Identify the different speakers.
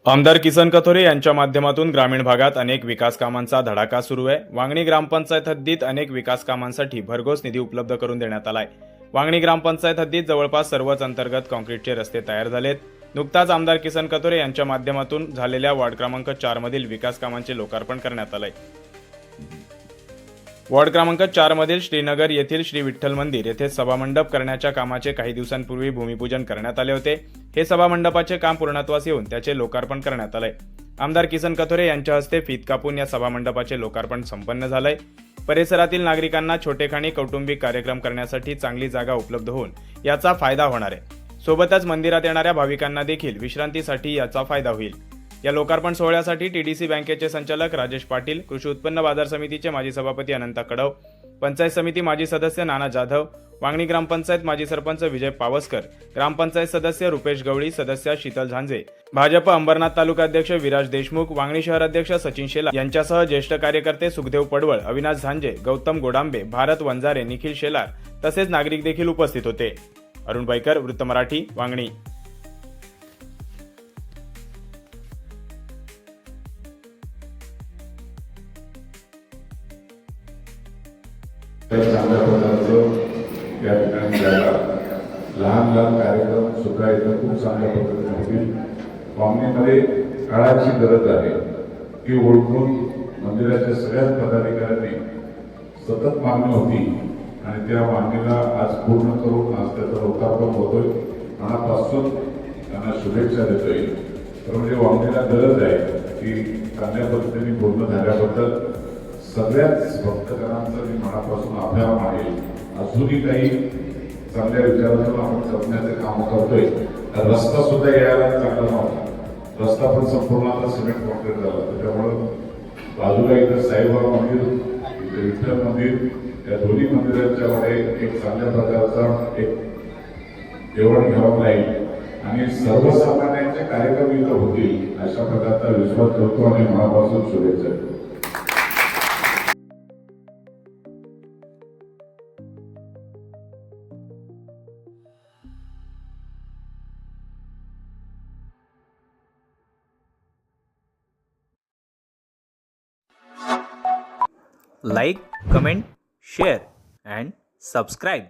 Speaker 1: आमदार किसन कथोरे यांच्या माध्यमातून ग्रामीण भागात अनेक विकास कामांचा धडाका सुरू आहे। वांगणी ग्रामपंचायत हद्दीत अनेक विकास कामांसाठी भरघोस निधी उपलब्ध करून देण्यात आलाय। वांगणी ग्रामपंचायत हद्दीत जवळपास सर्वच अंतर्गत काँक्रीटचे रस्ते तयार झालेत। नुकताच आमदार किसन कथोरे यांच्या माध्यमातून झालेल्या वार्ड क्रमांक 4 मधील विकास कामांचे लोकार्पण करण्यात आले। वार्ड क्रमांक 4 मधील श्रीनगर येथील श्री विठ्ठल मंदिर येथे सभामंडप करण्याच्या कामाचे काही दिवसांपूर्वी भूमिपूजन करण्यात आले होते। हे सभामंडपाचे काम पूर्णत्वास येऊन त्याचे लोकार्पण करण्यात आले। आमदार किसन कथोरे यांच्या हस्ते फीत कापून या सभामंडपाचे लोकार्पण संपन्न झाले। परिसरातील नागरिकांना छोटेखानी कौटुंबिक कार्यक्रम करण्यासाठी चांगली जागा उपलब्ध होऊन याचा फायदा होणार आहे। सोबतच मंदिरात येणाऱ्या भाविकांना देखील विश्रांतीसाठी याचा फायदा होईल। या लोकार्पण सोहळ्यासाठी टीडीसी बँकेचे संचालक राजेश पाटील, कृषी उत्पन्न बाजार समितीचे माजी सभापती अनंत कडव, पंचायत समिती माजी सदस्य नाना जाधव, वांगणी ग्रामपंचायत माजी सरपंच विजय पावसकर, ग्रामपंचायत सदस्य रुपेश गवळी, सदस्य शीतल झांजे, भाजप अंबरनाथ तालुका अध्यक्ष विराज देशमुख, वांगणी शहर अध्यक्ष सचिन शेलार यांच्यासह ज्येष्ठ कार्यकर्ते सुखदेव पडवळ, अविनाश झांजे, गौतम गोडांबे, भारत वंजारे, निखिल शेलार तसेच नागरिक देखील उपस्थित होते। अरुण बाईकर, वृत्त मराठी, वांगणी।
Speaker 2: चांगल्या प्रकारचं या ठिकाणी झाला। लहान लहान कार्यक्रम सुद्धा इथं खूप चांगल्या पद्धतीने होतील। वांगणीमध्ये काळाची गरज आहे की ओळखून मंदिराच्या सगळ्याच पदाधिकाऱ्यांनी सतत मागणी होती आणि त्या मागणीला आज पूर्ण करून आज त्याचं लोकार्पण होतोय। मनापासून त्यांना शुभेच्छा देतोय। तर म्हणजे वांगणीला गरज आहे की चांगल्या पद्धतीने पूर्ण झाल्याबद्दल सगळ्याच भक्तजनांचा मी मनापासून आभार मानेल। अजूनही काही चांगल्या विचारातून आपण जपण्याचे काम करतोय। रस्ता सुद्धा यायला चांगला नव्हता, रस्ता पण संपूर्ण आता सिमेंट कॉन्क्रीट झाला। त्याच्यामुळं बाजूला इथं साईबाबा मंदिर, इथे विठ्ठल मंदिर, या दोन्ही मंदिरांच्या मध्ये एक चांगल्या प्रकारचा एक देवाणघेवाण राहील आणि सर्वसामान्यांचे कार्यक्रम इथं होतील अशा प्रकारचा विश्वास करतो आणि मनापासून शुभेच्छा देतो।
Speaker 3: Like, comment, share and subscribe.